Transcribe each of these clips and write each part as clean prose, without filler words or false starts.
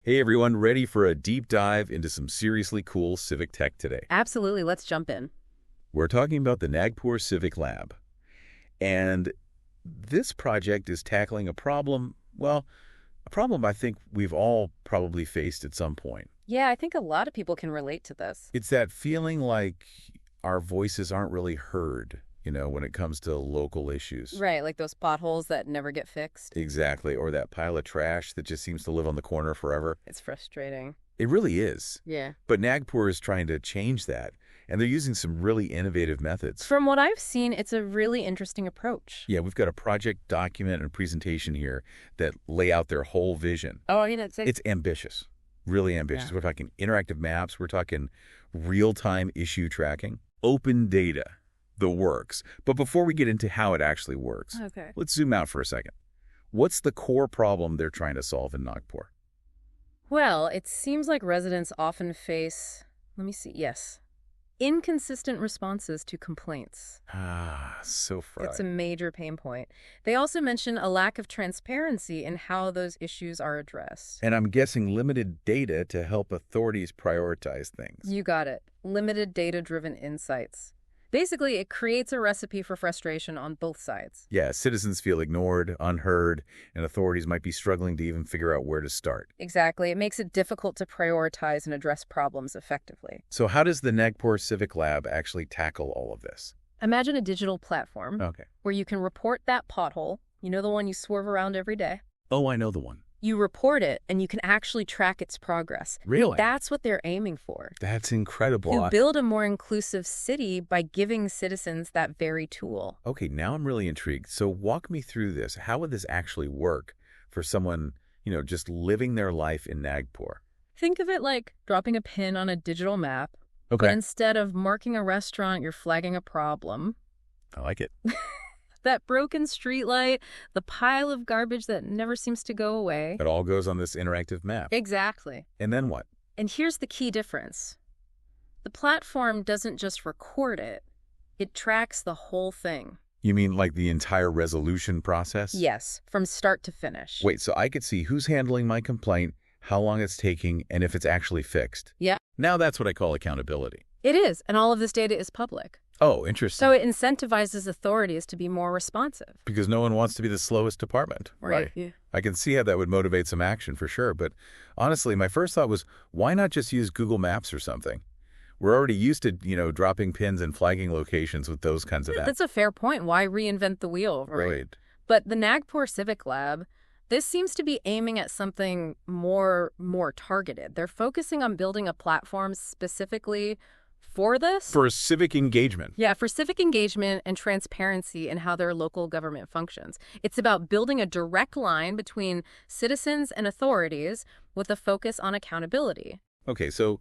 Hey everyone, ready for a deep dive into some seriously cool civic tech today? Absolutely. Let's jump in. We're talking about the Nagpur Civic Lab. And this project is tackling a problem, well, a problem I think we've all probably faced at some point. Yeah, I think a lot of people can relate to this. It's that feeling like our voices aren't really heard, when it comes to local issues. Right, like those potholes that never get fixed. Exactly, or that pile of trash that just seems to live on the corner forever. It's frustrating. It really is. Yeah. But Nagpur is trying to change that, and they're using some really innovative methods. From what I've seen, it's a really interesting approach. Yeah, we've got a project document and a presentation here that lay out their whole vision. Oh, It's ambitious, really ambitious. Yeah. We're talking interactive maps. We're talking real-time issue tracking, open data, the works. But before we get into how it actually works, Okay. let's zoom out for a second. What's the core problem they're trying to solve in Nagpur? Well, it seems like residents often face, inconsistent responses to complaints. So fried. It's a major pain point. They also mention a lack of transparency in how those issues are addressed. And I'm guessing limited data to help authorities prioritize things. You got it. Limited data-driven insights. Basically, it creates a recipe for frustration on both sides. Yeah, citizens feel ignored, unheard, and authorities might be struggling to even figure out where to start. Exactly. It makes it difficult to prioritize and address problems effectively. So how does the Nagpur Civic Lab actually tackle all of this? Imagine a digital platform Okay. where you can report that pothole, the one you swerve around every day. Oh, I know the one. You report it, and you can actually track its progress. Really? That's what they're aiming for. That's incredible. To build a more inclusive city by giving citizens that very tool. Okay, now I'm really intrigued. So walk me through this. How would this actually work for someone, just living their life in Nagpur? Think of it like dropping a pin on a digital map. Okay. But instead of marking a restaurant, you're flagging a problem. I like it. That broken streetlight, the pile of garbage that never seems to go away. It all goes on this interactive map. Exactly. And then what? And here's the key difference. The platform doesn't just record it. It tracks the whole thing. You mean like the entire resolution process? Yes, from start to finish. Wait, so I could see who's handling my complaint, how long it's taking, and if it's actually fixed. Yeah. Now that's what I call accountability. It is, and all of this data is public. Oh, interesting. So it incentivizes authorities to be more responsive. Because no one wants to be the slowest department. Right. Yeah. I can see how that would motivate some action for sure. But honestly, my first thought was, why not just use Google Maps or something? We're already used to, dropping pins and flagging locations with those kinds of apps. That's a fair point. Why reinvent the wheel? Right. But the Nagpur Civic Lab, this seems to be aiming at something more targeted. They're focusing on building a platform specifically for this. For civic engagement. Yeah, for civic engagement and transparency in how their local government functions. It's about building a direct line between citizens and authorities with a focus on accountability. Okay, so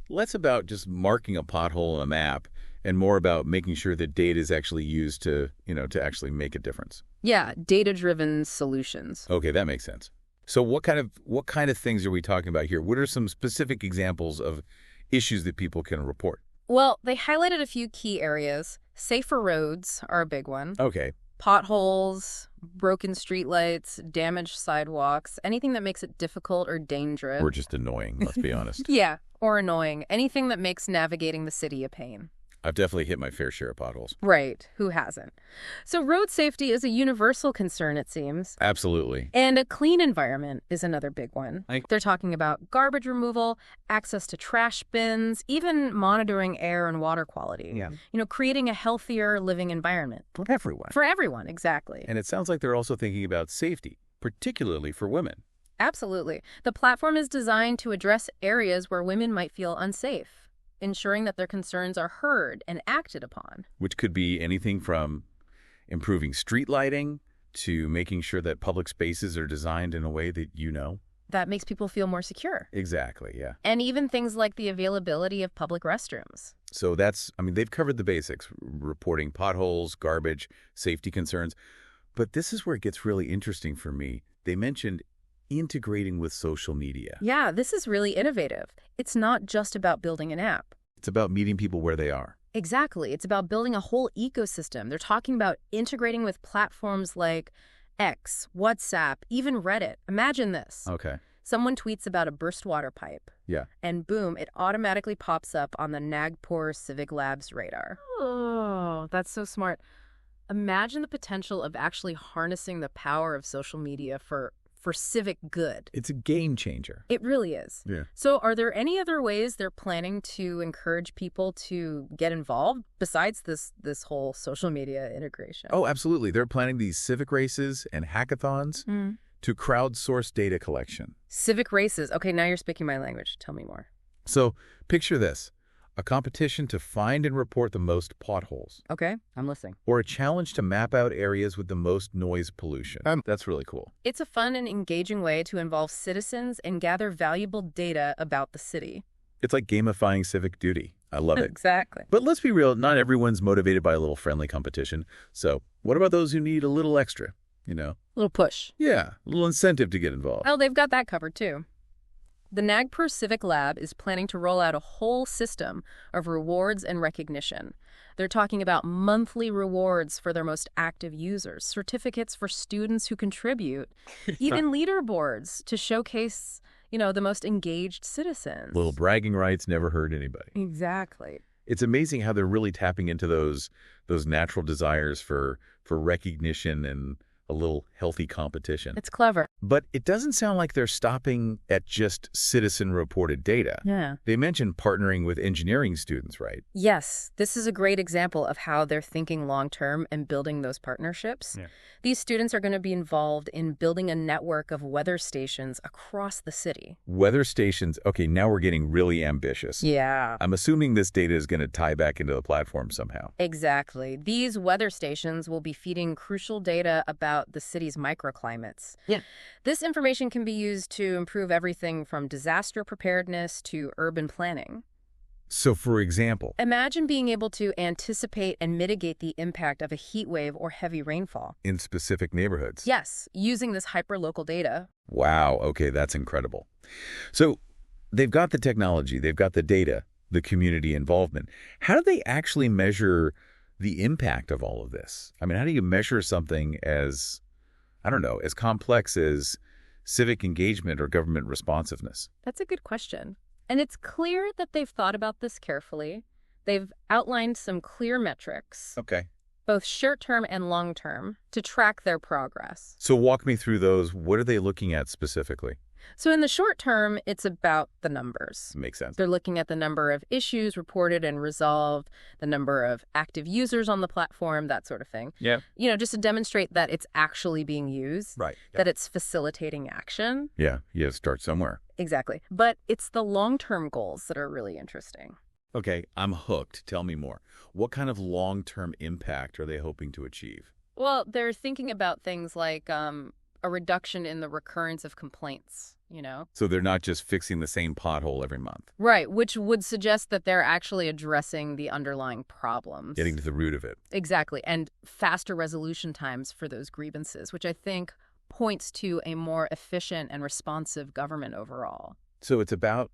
less about just marking a pothole on a map and more about making sure that data is actually used to, to actually make a difference. Yeah, data-driven solutions. Okay, that makes sense. So what kind of things are we talking about here? What are some specific examples of issues that people can report? Well, they highlighted a few key areas. Safer roads are a big one. Okay. Potholes, broken streetlights, damaged sidewalks, anything that makes it difficult or dangerous. Or just annoying, let's be honest. Yeah, or annoying. Anything that makes navigating the city a pain. I've definitely hit my fair share of potholes. Right. Who hasn't? So road safety is a universal concern, it seems. Absolutely. And a clean environment is another big one. They're talking about garbage removal, access to trash bins, even monitoring air and water quality. Yeah. Creating a healthier living environment. For everyone. For everyone, exactly. And it sounds like they're also thinking about safety, particularly for women. Absolutely. The platform is designed to address areas where women might feel unsafe, ensuring that their concerns are heard and acted upon. Which could be anything from improving street lighting to making sure that public spaces are designed in a way that that makes people feel more secure. Exactly, yeah. And even things like the availability of public restrooms. So they've covered the basics, reporting potholes, garbage, safety concerns. But this is where it gets really interesting for me. They mentioned integrating with social media. Yeah, this is really innovative. It's not just about building an app. It's about meeting people where they are. Exactly. It's about building a whole ecosystem. They're talking about integrating with platforms like X, WhatsApp, even Reddit. Imagine this. Okay. Someone tweets about a burst water pipe, Yeah. and boom, it automatically pops up on the Nagpur Civic Lab's radar. Oh, that's so smart. Imagine the potential of actually harnessing the power of social media for civic good. It's a game changer. It really is. Yeah. So are there any other ways they're planning to encourage people to get involved besides this whole social media integration? Oh, absolutely. They're planning these civic races and hackathons to crowdsource data collection. Civic races. Okay, now you're speaking my language. Tell me more. So picture this, a competition to find and report the most potholes, Okay, I'm listening. or a challenge to map out areas with the most noise pollution. That's really cool. It's a fun and engaging way to involve citizens and gather valuable data about the city. It's like gamifying civic duty. I love it. Exactly. But let's be real, not everyone's motivated by a little friendly competition. So what about those who need a little extra, Little push. Yeah, a little incentive to get involved. Well, they've got that covered too. The Nagpur Civic Lab is planning to roll out a whole system of rewards and recognition. They're talking about monthly rewards for their most active users, certificates for students who contribute, even leaderboards to showcase, the most engaged citizens. Little bragging rights never hurt anybody. Exactly. It's amazing how they're really tapping into those natural desires for recognition and a little healthy competition. It's clever. But it doesn't sound like they're stopping at just citizen-reported data. Yeah. They mentioned partnering with engineering students, right? Yes, this is a great example of how they're thinking long-term and building those partnerships. Yeah. These students are going to be involved in building a network of weather stations across the city. Weather stations, okay, now we're getting really ambitious. Yeah. I'm assuming this data is going to tie back into the platform somehow. Exactly. These weather stations will be feeding crucial data about the city's microclimates. Yeah. This information can be used to improve everything from disaster preparedness to urban planning. So, for example, Imagine being able to anticipate and mitigate the impact of a heat wave or heavy rainfall. in specific neighborhoods. Yes, using this hyperlocal data. Wow, okay, that's incredible. So, they've got the technology, they've got the data, the community involvement. How do they actually measure the impact of all of this? I mean, how do you measure something as, I don't know, as complex as civic engagement or government responsiveness? That's a good question. And it's clear that they've thought about this carefully. They've outlined some clear metrics, Okay. both short-term and long-term, to track their progress. So walk me through those. What are they looking at specifically? So in the short term, it's about the numbers. Makes sense. They're looking at the number of issues reported and resolved, the number of active users on the platform, that sort of thing. Yeah. Just to demonstrate that it's actually being used, Right. that it's facilitating action. Yeah, you have to start somewhere. Exactly. But it's the long-term goals that are really interesting. Okay, I'm hooked. Tell me more. What kind of long-term impact are they hoping to achieve? Well, they're thinking about things like a reduction in the recurrence of complaints, So they're not just fixing the same pothole every month, Right, which would suggest that they're actually addressing the underlying problems. getting to the root of it. Exactly, and faster resolution times for those grievances, which I think points to a more efficient and responsive government overall. So it's about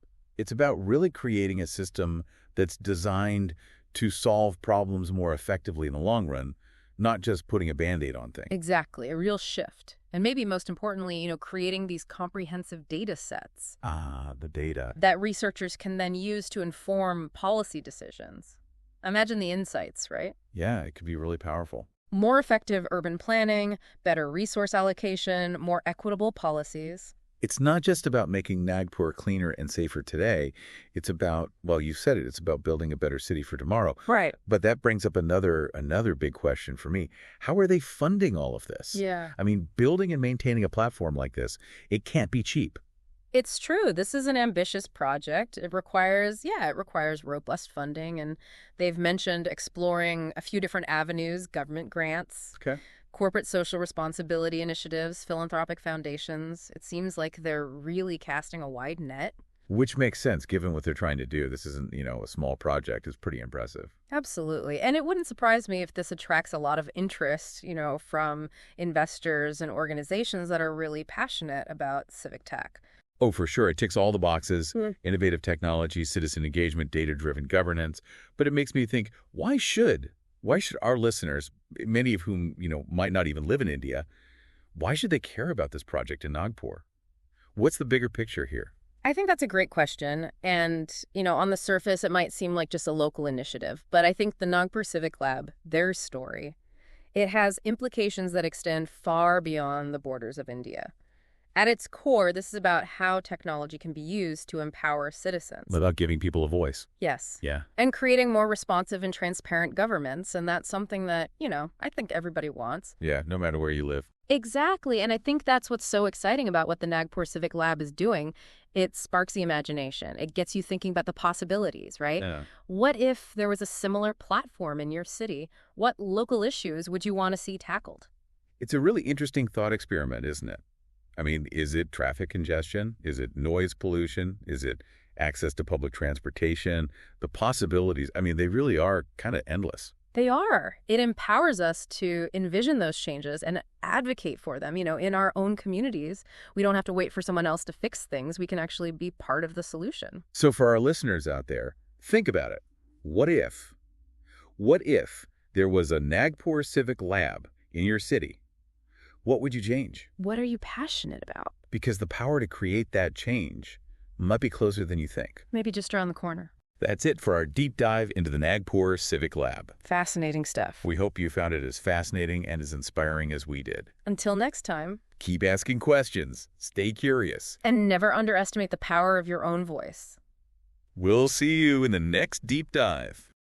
really creating a system that's designed to solve problems more effectively in the long run, not just putting a Band-Aid on things. Exactly, a real shift. And maybe most importantly, creating these comprehensive data sets Ah, the data. that researchers can then use to inform policy decisions. Imagine the insights, right? Yeah, it could be really powerful. More effective urban planning, better resource allocation, more equitable policies. It's not just about making Nagpur cleaner and safer today. It's about, well, you said it, it's about building a better city for tomorrow. Right. But that brings up another big question for me. How are they funding all of this? Yeah. I mean, building and maintaining a platform like this, it can't be cheap. It's true. This is an ambitious project. It requires robust funding, and they've mentioned exploring a few different avenues, government grants, Okay. corporate social responsibility initiatives, philanthropic foundations. It seems like they're really casting a wide net. Which makes sense given what they're trying to do. This isn't, a small project. It's pretty impressive. Absolutely. And it wouldn't surprise me if this attracts a lot of interest, from investors and organizations that are really passionate about civic tech. Oh, for sure. It ticks all the boxes. Mm. Innovative technology, citizen engagement, data-driven governance. But it makes me think, why should our listeners, many of whom, might not even live in India, why should they care about this project in Nagpur? What's the bigger picture here? I think that's a great question. And, on the surface, it might seem like just a local initiative. But I think the Nagpur Civic Lab, their story, it has implications that extend far beyond the borders of India. At its core, this is about how technology can be used to empower citizens. About giving people a voice. Yes. Yeah. And creating more responsive and transparent governments. And that's something that, I think everybody wants. Yeah, no matter where you live. Exactly. And I think that's what's so exciting about what the Nagpur Civic Lab is doing. It sparks the imagination. It gets you thinking about the possibilities, right? Yeah. What if there was a similar platform in your city? What local issues would you want to see tackled? It's a really interesting thought experiment, isn't it? I mean, is it traffic congestion? Is it noise pollution? Is it access to public transportation? The possibilities, I mean, they really are kind of endless. They are. It empowers us to envision those changes and advocate for them. In our own communities, we don't have to wait for someone else to fix things. We can actually be part of the solution. So for our listeners out there, think about it. What if? What if there was a Nagpur Civic Lab in your city? What would you change? What are you passionate about? Because the power to create that change might be closer than you think. Maybe just around the corner. That's it for our deep dive into the Nagpur Civic Lab. Fascinating stuff. We hope you found it as fascinating and as inspiring as we did. Until next time. Keep asking questions, stay curious, and never underestimate the power of your own voice. We'll see you in the next deep dive.